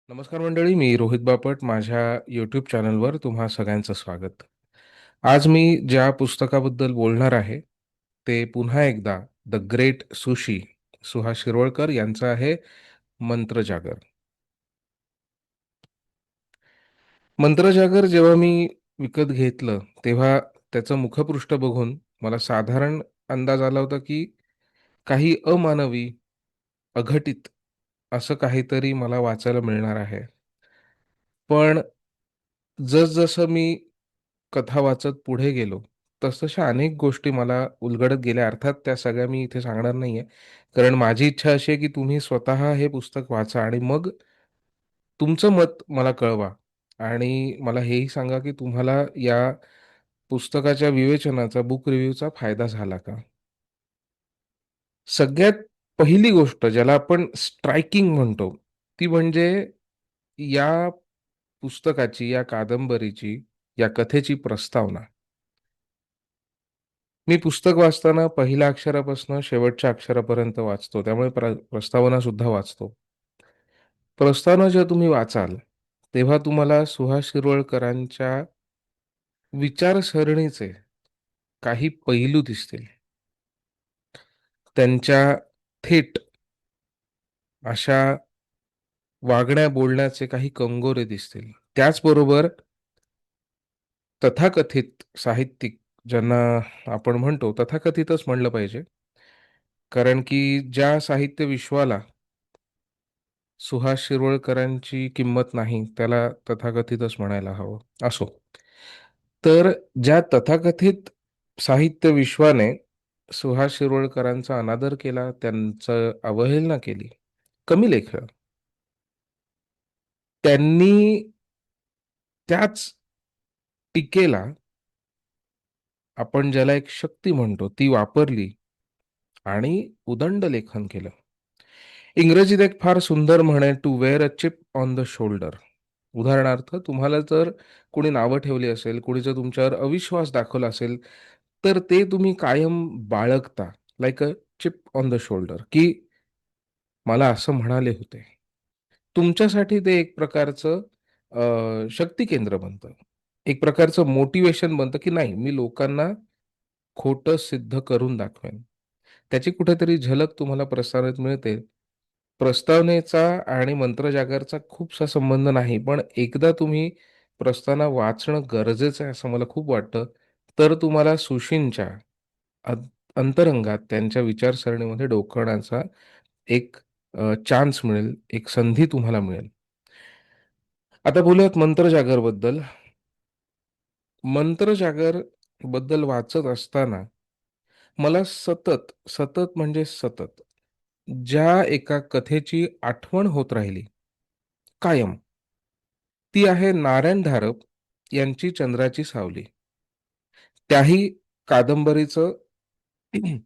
नमस्कार मंडळी, मी रोहित बापट. माझ्या यूट्यूब चॅनलवर तुम्हा सगळ्यांचं स्वागत. आज मी ज्या पुस्तकाबद्दल बोलणार आहे ते पुन्हा एकदा the great sushi Suhas Shirwalkar यांचं आहे मंत्रजागर. मंत्रजागर जेव्हा मी विकत घेतलं तेव्हा त्याचं मुखपृष्ठ बघून मला साधारण अंदाज आला होता की काही अमानवी, अघटित असं काहीतरी मला वाचायला मिळणार आहे. पण जसजसं मी कथा वाचत पुढे गेलो, तसतशा अनेक गोष्टी मला उलगडत गेल्या. अर्थात त्या सगळ्या मी इथे सांगणार नाहीये. कारण माझी इच्छा अशी आहे, की तुम्ही स्वतः हे पुस्तक वाचा आणि मग तुमचं मत मला कळवा. आणि मला हेही सांगा, की तुम्हाला या पुस्तकाच्या विवेचनाचा, बुक रिव्ह्यूचा फायदा झाला का? सगळ्यात पहिली गोष्ट ज्याला आपण स्ट्रायकिंग म्हणतो, ती म्हणजे या पुस्तकाची, या कादंबरीची, या कथेची प्रस्तावना. मी पुस्तक वाचताना पहिल्या अक्षरापासून शेवटच्या अक्षरापर्यंत वाचतो. त्यामुळे प्रस्तावना सुद्धा वाचतो. प्रस्तावना जेव्हा तुम्ही वाचाल, तेव्हा तुम्हाला सुहास शिरवळकरांच्या विचारसरणीचे काही पैलू दिसतील. त्यांच्या थेट अशा वागण्या बोलण्याचे काही कंगोरे दिसतील. त्याचबरोबर तथाकथित साहित्यिक ज्यांना आपण म्हणतो, तथाकथितच म्हणलं पाहिजे. कारण की ज्या साहित्य विश्वाला सुहास शिरवळकरांची किंमत नाही, त्याला तथाकथितच म्हणायला हवं. असो. तर ज्या तथाकथित साहित्य विश्वाने सुहास शिरवळकरांचा अनादर केला, त्यांचं अवहेलना केली, कमी लेखलं, त्यांनी त्याच टीकेला आपण ज्याला एक शक्ती म्हणतो, ती वापरली आणि उदंड लेखन केलं. इंग्रजीत एक फार सुंदर म्हण आहे, to wear a chip on the shoulder. उदाहरणार्थ, तुम्हाला जर कोणी नावं ठेवली असेल, कोणी जर तुमच्यावर अविश्वास दाखवला असेल, तर ते तुम्ही कायम बाळगता, like a chip on the shoulder, की मला असं म्हणाले होते. तुमच्यासाठी ते एक प्रकारचं शक्ती केंद्र बनतं. एक प्रकारचं मोटिव्हेशन बनतं, की नाही, मी लोकांना खोटं सिद्ध करून दाखवेन. त्याची कुठेतरी झलक तुम्हाला प्रसारित मिळते. प्रस्तावनेचा आणि मंत्रजागरचा खूपसा संबंध नाही, पण एकदा तुम्ही प्रस्तावना वाचणं गरजेचं आहे असं मला खूप वाटतं. तर तुम्हाला सुशींच्या अंतरंगात त्यांच्या विचारसरणीमध्ये डोकवण्याचा एक चान्स मिळेल, एक संधी तुम्हाला मिळेल. आता बोलूयात मंत्रजागरबद्दल. मंत्रजागर बद्दल वाचत असताना मला सतत, सतत म्हणजे सतत ज्या एका कथेची आठवण होत राहिली, कायम, ती आहे नारायण धारप यांची चंद्राची सावली. त्याही कादंबरीचं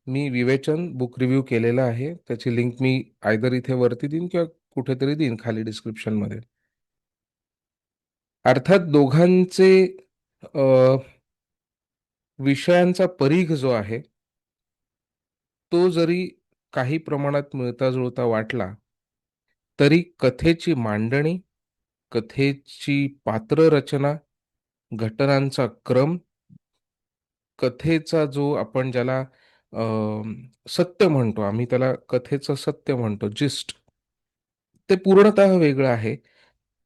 मी विवेचन, बुक रिव्ह्यू केलेलं आहे. त्याची लिंक मी आयदर इथे वरती देईन किंवा कुठेतरी देईन खाली डिस्क्रिप्शनमध्ये. अर्थात दोघांचे अ, विषयांचा परीघ जो आहे, तो जरी काही प्रमाणात मिळता-जुळता वाटला, तरी कथेची मांडणी, कथेची पात्ररचना, घटनांचा क्रम, कथेचा जो आपण ज्याला सत्य म्हणतो, आम्ही त्याला कथेचं सत्य म्हणतो, जिस्ट, ते पूर्णतः वेगळं आहे.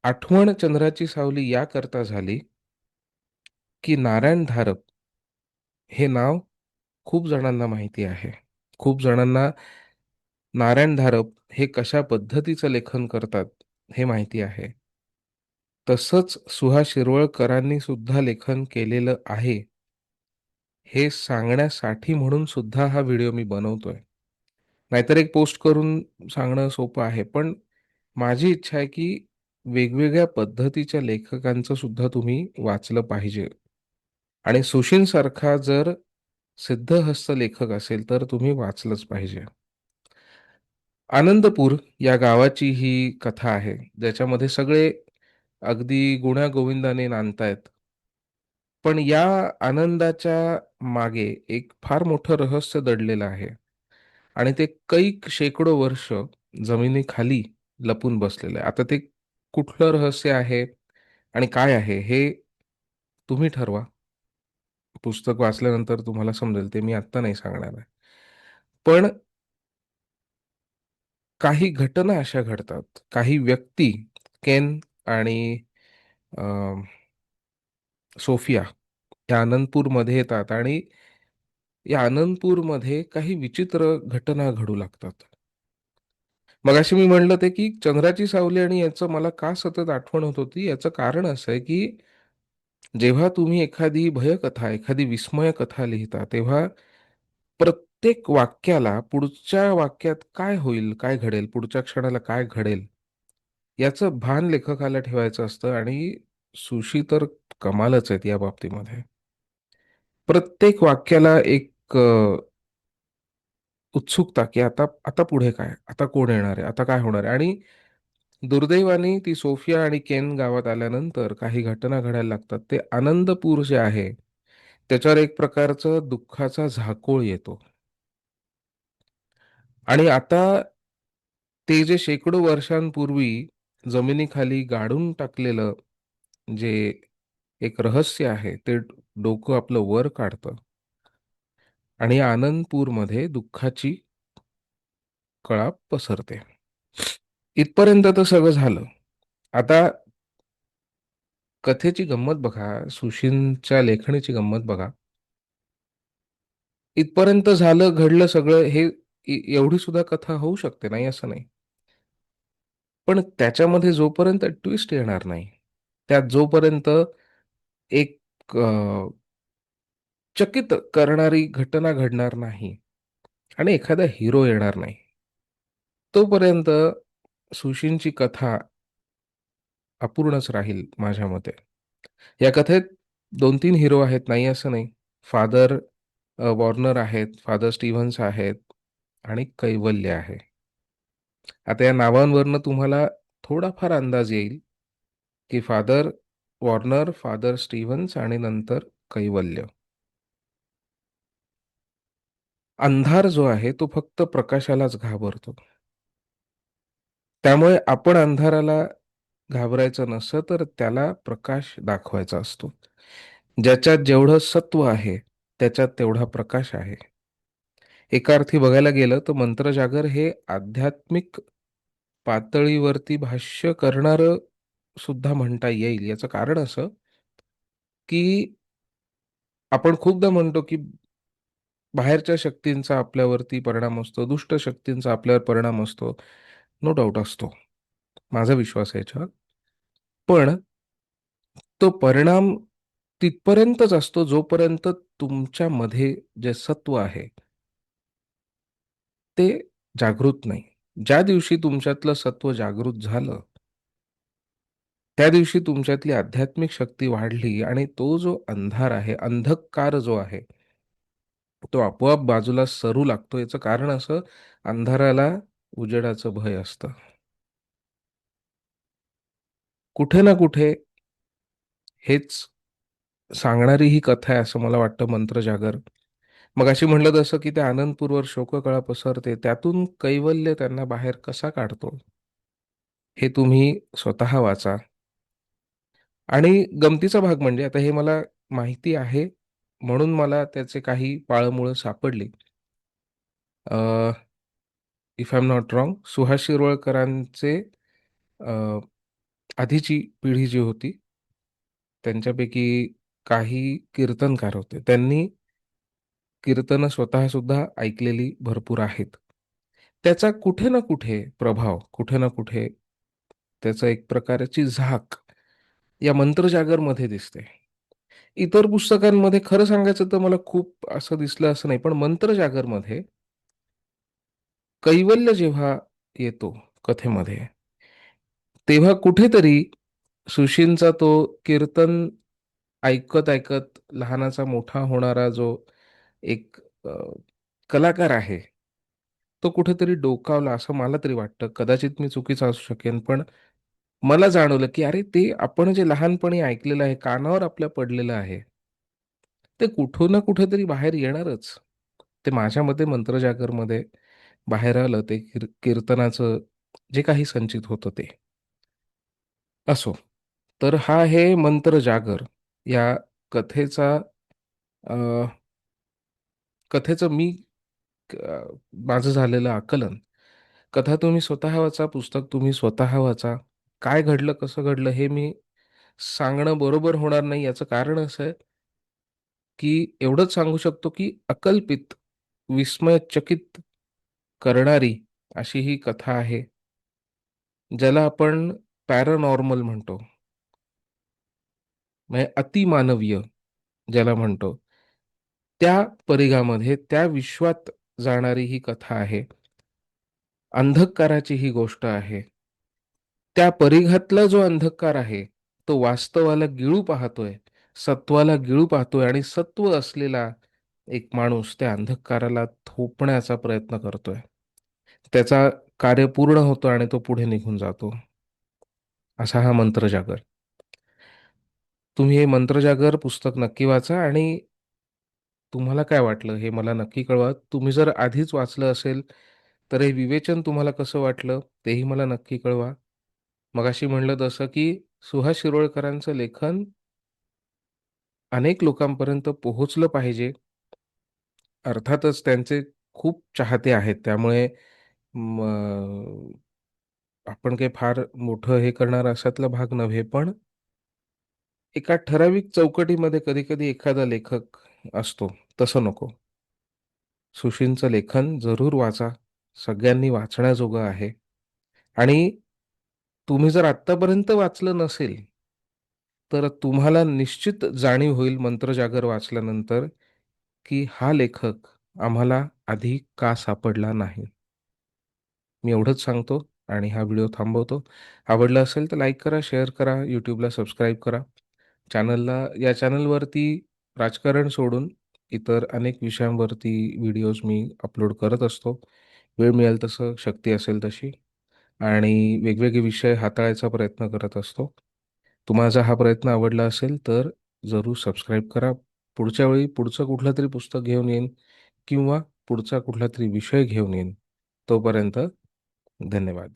आठवण चंद्राची सावली याकरता झाली, की नारायण धारप हे नाव खूप जणांना माहिती आहे. खूप जणांना नारायण धारप हे कशा पद्धतीचं लेखन करतात हे माहिती आहे. तसंच सुहास शिरवळकरांनी सुद्धा लेखन केलेलं आहे, हे सांगण्यासाठी म्हणून सुद्धा हा व्हिडिओ मी बनवतोय. नाहीतर एक पोस्ट करून सांगणं सोपं आहे. पण माझी इच्छा आहे, की वेगवेगळ्या पद्धतीच्या लेखकांचं सुद्धा तुम्ही वाचलं पाहिजे. आणि सुशीलसारखा जर सिद्धहस्त लेखक असेल, तर तुम्ही वाचलंच पाहिजे. आनंदपूर या गावाची ही कथा आहे, ज्याच्यामध्ये सगळे अगदी गुण्यागोविंदाने नांदतायत. पण या आनंदाच्या मागे एक फार मोठं रहस्य दडलेलं आहे आणि ते कैक शेकडो वर्ष जमिनीखाली लपून बसलेलं आहे. आता ते कुठलं रहस्य आहे आणि काय आहे हे तुम्ही ठरवा. पुस्तक वाचल्यानंतर तुम्हाला समजेल, ते मी आत्ता नाही सांगणार आहे. पण काही घटना अशा घडतात, काही व्यक्ती, केन आणि अ, सोफिया या आनंदपूरमध्ये येतात आणि या आनंदपूरमध्ये काही विचित्र घटना घडू लागतात. मगाशी मी म्हणलं ते की चंद्राची सावली आणि याचं मला का सतत आठवण होत होती, याचं कारण असं आहे की जेव्हा तुम्ही एखादी भयकथा, एखादी विस्मय कथा लिहिता, तेव्हा प्रत्येक वाक्याला पुढच्या वाक्यात काय होईल, काय घडेल, पुढच्या क्षणाला काय घडेल, याचं भान लेखकाला ठेवायचं असतं आणि सुशी तर कमालच आहेत या बाबतीमध्ये. प्रत्येक वाक्याला एक उत्सुकता, की आता आता पुढे काय? आता कोण येणार आहे? आता काय होणार आहे? आणि दुर्दैवाने ती सोफिया आणि केन गावात आल्यानंतर काही घटना घडायला लागतात. ते आनंदपूर जे आहे, त्याच्यावर एक प्रकारचं दुःखाचा झाकोळ येतो. आणि आता ते जे शेकडो वर्षांपूर्वी जमिनीखाली गाडून टाकलेलं जे एक रहस्य आहे, ते डोकं आपलं वर काढतं आणि आनंदपूरमध्ये दुःखाची कळा पसरते. इथपर्यंत तर सगळं झालं. आता कथेची गंमत बघा, सुशीलच्या लेखणीची गंमत बघा. इथपर्यंत झालं, घडलं सगळं हे एवढी सुद्धा कथा होऊ शकते, नाही असं नाही. पण त्याच्यामध्ये जोपर्यंत ट्विस्ट येणार नाही, त्यात जोपर्यंत एक अ, चकित करणारी घटना घडणार नाही आणि एखादा हिरो येणार नाही, तोपर्यंत सुशीलची कथा अपूर्णच राहील माझ्या मते. या कथेत 2-3 हिरो आहेत, नाही असं नाही. फादर वॉर्नर आहेत, फादर स्टीव्हन्स आहेत आणि कैवल्य आहे. आता या नावांवरनं तुम्हाला थोडाफार अंदाज येईल, की फादर वॉर्नर, फादर स्टीव्हन्स आणि नंतर कैवल्य. अंधार जो आहे तो फक्त प्रकाशालाच घाबरतो. त्यामुळे आपण अंधाराला घाबरायचं नसतं, तर त्याला प्रकाश दाखवायचा असतो. ज्याच्यात जेवढं सत्व आहे, त्याच्यात तेवढा प्रकाश आहे. एका अर्थी बघायला गेलं तर मंत्रजागर हे आध्यात्मिक पातळीवरती भाष्य करणारं सुद्धा म्हणता येईल. याचं कारण असं, की आपण खूपदा म्हणतो, की बाहेरच्या शक्तींचा आपल्यावरती परिणाम असतो, दुष्ट शक्तींचा आपल्यावर परिणाम असतो. नो डाउट असतो. माझा विश्वास आहे याच्यावर. पण तो परिणाम तिथपर्यंतच असतो, जोपर्यंत तुमच्यामध्ये जे सत्व आहे, ते जागृत नाही. ज्या दिवशी तुमच्यातलं सत्व जागृत झालं, त्या दिवशी तुमच्यातली आध्यात्मिक शक्ती वाढली आणि तो जो अंधार आहे, अंधकार जो आहे, तो आपोआप बाजूला सरू लागतो. याचं कारण असं, अंधाराला उजेडाचं भय असतं. कुठे ना कुठे हेच सांगणारी ही कथा आहे असं मला वाटतं मंत्रजागर. मगाशी म्हटलं तसं, की त्या आनंदपूरवर शोककळा पसरते. त्यातून कैवल्य त्यांना बाहेर कसा काढतो, हे तुम्ही स्वतः वाचा. आणि गमतीचा भाग म्हणजे आता हे मला माहिती आहे, म्हणून मला त्याचे काही पाळंमुळं सापडली. If I am not wrong, Suhas शिरवळकरांचे अ, आधीची पिढी जी होती, त्यांच्यापैकी काही कीर्तनकार होते. त्यांनी कीर्तनं स्वतः सुद्धा ऐकलेली भरपूर आहेत. त्याचा कुठे ना कुठे प्रभाव, कुठे ना कुठे त्याचा एक प्रकारची झाक या मंत्रजागरमध्ये दिसते. इतर पुस्तकांमध्ये खरं सांगायचं तर मला खूप असं दिसलं असं नाही. पण मंत्रजागरमध्ये कैवल्य जेव्हा येतो कथेमध्ये, तेव्हा कुठेतरी सुशीलचा तो कीर्तन ऐकत-ऐकत लहानाचा मोठा होणारा जो एक कलाकार आहे, तो कुठेतरी डोकावला असं मला तरी वाटतं. कदाचित मी चुकीचा असू शकेन, पण मला जाणवलं, की अरे ते आपण जे लहानपणी ऐकलेलं आहे, कानावर आपल्या पडलेलं आहे, ते कुठं ना कुठेतरी बाहेर येणारच. ते माझ्या मते मंत्रजागरमध्ये बाहेर आलं ते कीर्तनाचं जे काही संचित होतं ते. असो. तर हा आहे मंत्र जागर या कथेचा अ, कथेचं मी अ, माझं झालेलं आकलन. कथा तुम्ही स्वतः वाचा, पुस्तक तुम्ही स्वतः वाचा. काय घडलं, कसं घडलं हे मी सांगणं बरोबर होणार नाही. याचं कारण असं आहे, की एवढंच सांगू शकतो, की अकल्पित, विस्मयचकित करणारी अशी ही कथा आहे, ज्याला आपण पॅरानॉर्मल म्हणतो. म्हणजे अतिमानवीय ज्याला म्हणतो. त्या परिघामध्ये, त्या विश्वात जाणारी ही कथा आहे. अंधकाराची ही गोष्ट आहे. त्या परिघातला जो अंधकार आहे, तो वास्तवाला गिळू पाहतोय, सत्वाला गिळू पाहतोय आणि सत्व असलेला एक माणूस त्या अंधकाराला थोपण्याचा प्रयत्न करतोय. त्याचा कार्य पूर्ण होतं आणि तो पुढे निघून जातो. असा हा मंत्रजागर. तुम्ही हे मंत्रजागर पुस्तक नक्की वाचा आणि तुम्हाला काय वाटलं हे मला नक्की कळवा. तुम्ही जर आधीच वाचलं असेल, तर हे विवेचन तुम्हाला कसं वाटलं तेही मला नक्की कळवा. मगाशी म्हणलं तसं, की सुहास शिरोडकरांचं लेखन अनेक लोकांपर्यंत पोहोचलं पाहिजे. अर्थातच त्यांचे खूप चाहते आहेत. त्यामुळे आपण काही फार मोठं हे करणार अशातला भाग नव्हे. पण एका ठराविक चौकटीमध्ये कधी-कधी एखादा लेखक असतो. तसं नको. सुशीलचं लेखन जरूर वाचा. सगळ्यांनी वाचण्याजोगं आहे. आणि तुम्ही जर आत्तापर्यंत वाचलं नसेल, तर तुम्हाला निश्चित जाणीव होईल मंत्रजागर वाचल्यानंतर, की हा लेखक आम्हाला आधी का सापडला नाही. मी एवढंच सांगतो आणि हा व्हिडिओ थांबवतो. आवडला असेल तर लाईक करा, शेअर करा, YouTubeला सबस्क्राईब करा. या चॅनलवरती राजकारण सोडून इतर अनेक विषयांवरती व्हिडिओज मी अपलोड करत असतो. वेळ मिळेल तसं, शक्ती असेल तशी आणि वेगवेगळे विषय हाताळायचा प्रयत्न करत असतो. तुम्हाला जर हा प्रयत्न आवडला असेल तर जरूर सबस्क्राईब करा. पुढच्या वेळी पुढचं कुठलंतरी पुस्तक घेऊन येईन किंवा पुढचा कुठलातरी विषय घेऊन येईन. तोपर्यंत धन्यवाद.